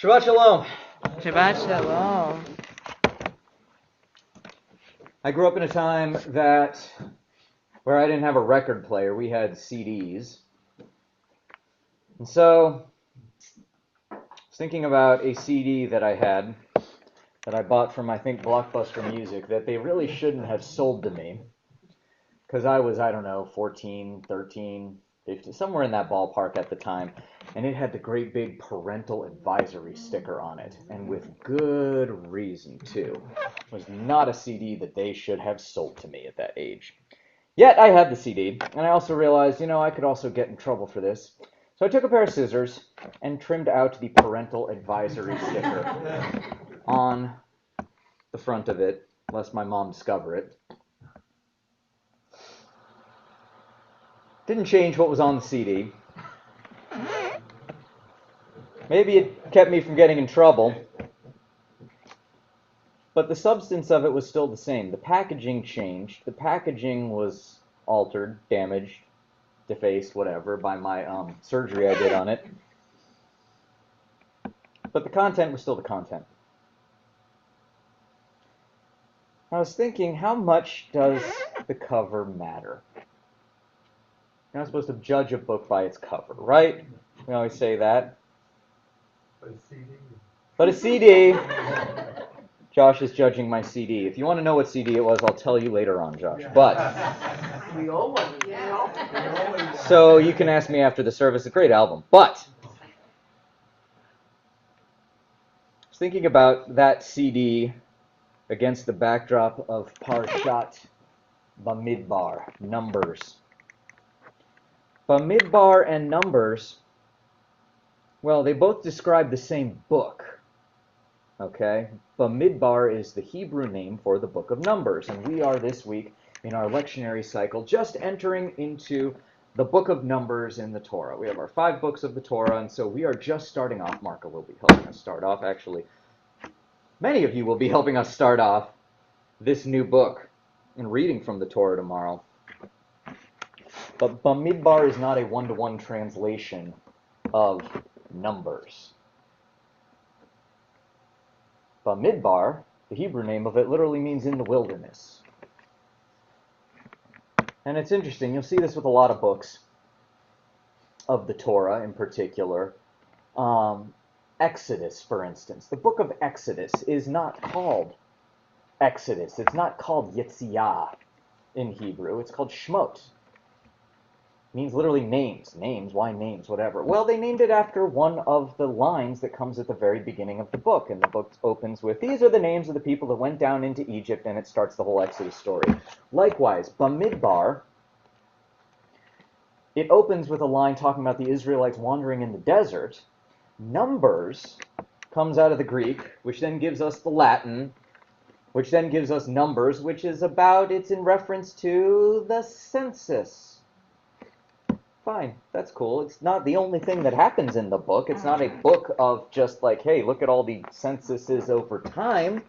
Shabbat Shalom. Shabbat Shalom. I grew up in a time where I didn't have a record player. We had CDs. And so I was thinking about a CD that I had that I bought from, I think, Blockbuster Music that they really shouldn't have sold to me because I was, 14, 13, 15, somewhere in that ballpark at the time. And it had the great big parental advisory sticker on it, and with good reason, too. It was not a CD that they should have sold to me at that age. Yet I had the CD, and I also realized, I could also get in trouble for this. So I took a pair of scissors and trimmed out the parental advisory sticker on the front of it, lest my mom discover it. Didn't change what was on the CD. Maybe it kept me from getting in trouble, but the substance of it was still the same. The packaging changed. The packaging was altered, damaged, defaced, whatever, by my surgery I did on it. But the content was still the content. I was thinking, how much does the cover matter? You're not supposed to judge a book by its cover, right? We always say that. But a CD. Josh is judging my CD. If you want to know what CD it was, I'll tell you later on, Josh. But we always. So you can ask me after the service. A great album. But I was thinking about that CD against the backdrop of parshat Bamidbar Numbers. Bamidbar and Numbers, well, they both describe the same book. Okay? Bamidbar is the Hebrew name for the book of Numbers, and we are this week in our lectionary cycle just entering into the book of Numbers in the Torah. We have our 5 books of the Torah, and so we are just starting off. Marco will be helping us start off, actually. Many of you will be helping us start off this new book and reading from the Torah tomorrow. But Bamidbar is not a one-to-one translation of Numbers. Bamidbar, the Hebrew name of it, literally means in the wilderness. And it's interesting, you'll see this with a lot of books of the Torah in particular. Exodus, for instance. The book of Exodus is not called Exodus. It's not called Yetziah in Hebrew. It's called Shmot. It means literally names. Names, why names, whatever. Well, they named it after one of the lines that comes at the very beginning of the book. And the book opens with, these are the names of the people that went down into Egypt, and it starts the whole Exodus story. Likewise, Bamidbar, it opens with a line talking about the Israelites wandering in the desert. Numbers comes out of the Greek, which then gives us the Latin, which then gives us numbers, which is it's in reference to the census. Fine, that's cool. It's not the only thing that happens in the book. It's not a book of just like, hey, look at all the censuses over time,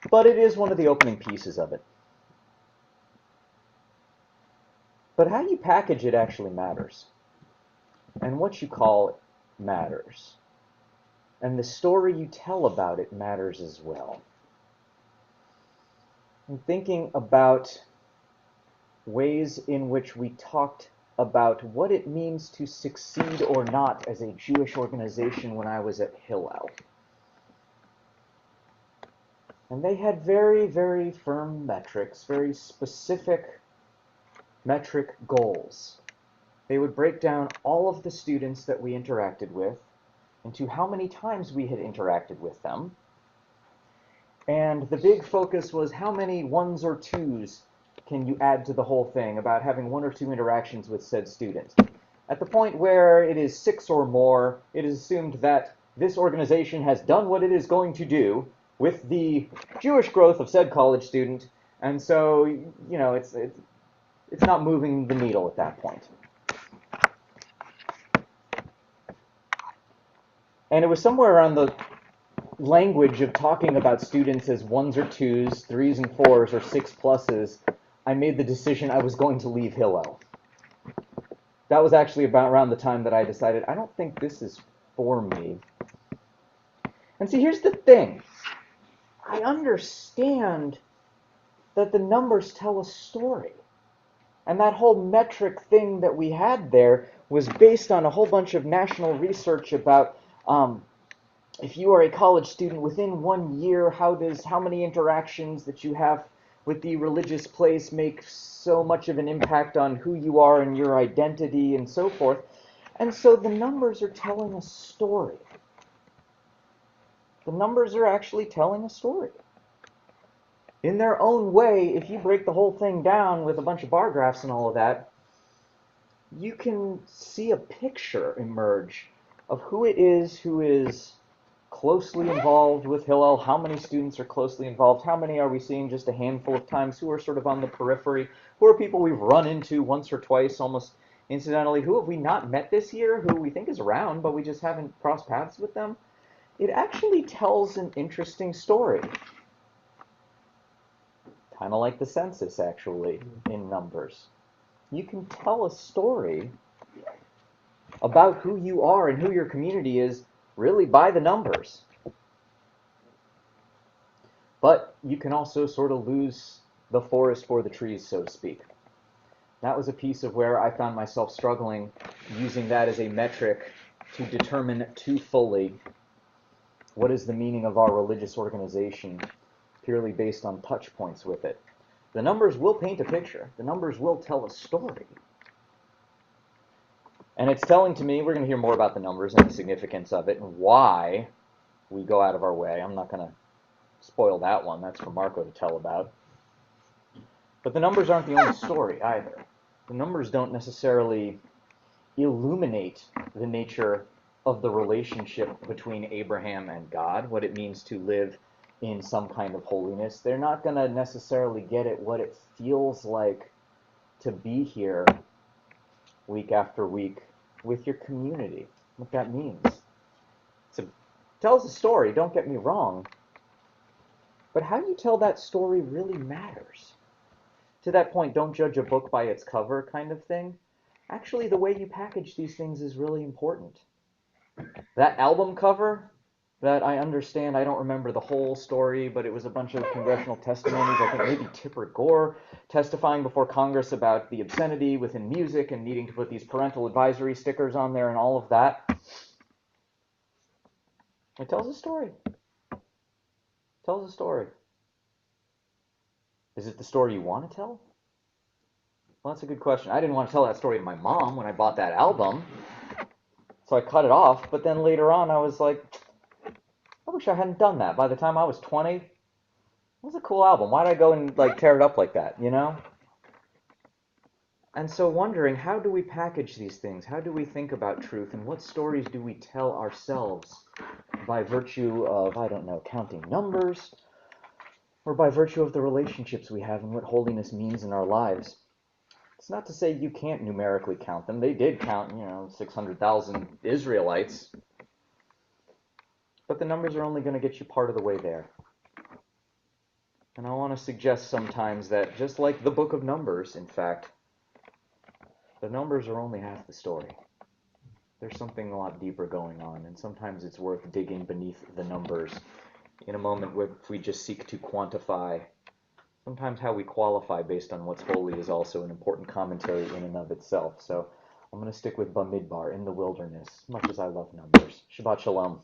but it is one of the opening pieces of it. But how you package it actually matters. And what you call it matters. And the story you tell about it matters as well. I'm thinking about ways in which we talked about what it means to succeed or not as a Jewish organization when I was at Hillel. And they had very, very firm metrics, very specific metric goals. They would break down all of the students that we interacted with into how many times we had interacted with them. And the big focus was how many ones or twos can you add to the whole thing about having 1 or 2 interactions with said student. At the point where it is 6 or more, it is assumed that this organization has done what it is going to do with the Jewish growth of said college student, and so, it's not moving the needle at that point. And it was somewhere around the language of talking about students as 1s or 2s, 3s and 4s, or 6 pluses, I made the decision I was going to leave Hillel. That was actually about around the time that I decided, I don't think this is for me. And see, here's the thing. I understand that the numbers tell a story. And that whole metric thing that we had there was based on a whole bunch of national research about if you are a college student within 1 year, how many interactions that you have with the religious place make so much of an impact on who you are and your identity and so forth. And so the numbers are telling a story. The numbers are actually telling a story. In their own way, if you break the whole thing down with a bunch of bar graphs and all of that, you can see a picture emerge of who it is who is closely involved with Hillel, how many students are closely involved, how many are we seeing just a handful of times, who are sort of on the periphery, who are people we've run into once or twice almost incidentally, who have we not met this year, who we think is around, but we just haven't crossed paths with them. It actually tells an interesting story. Kind of like the census, actually, in Numbers. You can tell a story about who you are and who your community is really by the numbers. But you can also sort of lose the forest for the trees, so to speak. That was a piece of where I found myself struggling using that as a metric to determine too fully what is the meaning of our religious organization purely based on touch points with it. The numbers will paint a picture. The numbers will tell a story. And it's telling to me, we're going to hear more about the numbers and the significance of it and why we go out of our way. I'm not going to spoil that one. That's for Marco to tell about. But the numbers aren't the only story either. The numbers don't necessarily illuminate the nature of the relationship between Abraham and God, what it means to live in some kind of holiness. They're not going to necessarily get at what it feels like to be here week after week with your community, what that means. So it tells a story, don't get me wrong, but how you tell that story really matters. To that point, don't judge a book by its cover kind of thing. Actually, the way you package these things is really important. That album cover, that I understand, I don't remember the whole story, but it was a bunch of congressional testimonies. I think maybe Tipper Gore testifying before Congress about the obscenity within music and needing to put these parental advisory stickers on there and all of that. It tells a story. It tells a story. Is it the story you want to tell? Well, that's a good question. I didn't want to tell that story to my mom when I bought that album, so I cut it off, but then later on I was like, I wish I hadn't done that. By the time I was 20, it was a cool album. Why did I go and tear it up like that, you know? And so wondering, how do we package these things? How do we think about truth? And what stories do we tell ourselves by virtue of, I don't know, counting numbers, or by virtue of the relationships we have and what holiness means in our lives? It's not to say you can't numerically count them. They did count, 600,000 Israelites. But the numbers are only going to get you part of the way there. And I want to suggest sometimes that just like the book of Numbers, in fact, the numbers are only half the story. There's something a lot deeper going on, and sometimes it's worth digging beneath the numbers in a moment where if we just seek to quantify. Sometimes how we qualify based on what's holy is also an important commentary in and of itself. So I'm going to stick with Bamidbar, in the wilderness, much as I love numbers. Shabbat Shalom.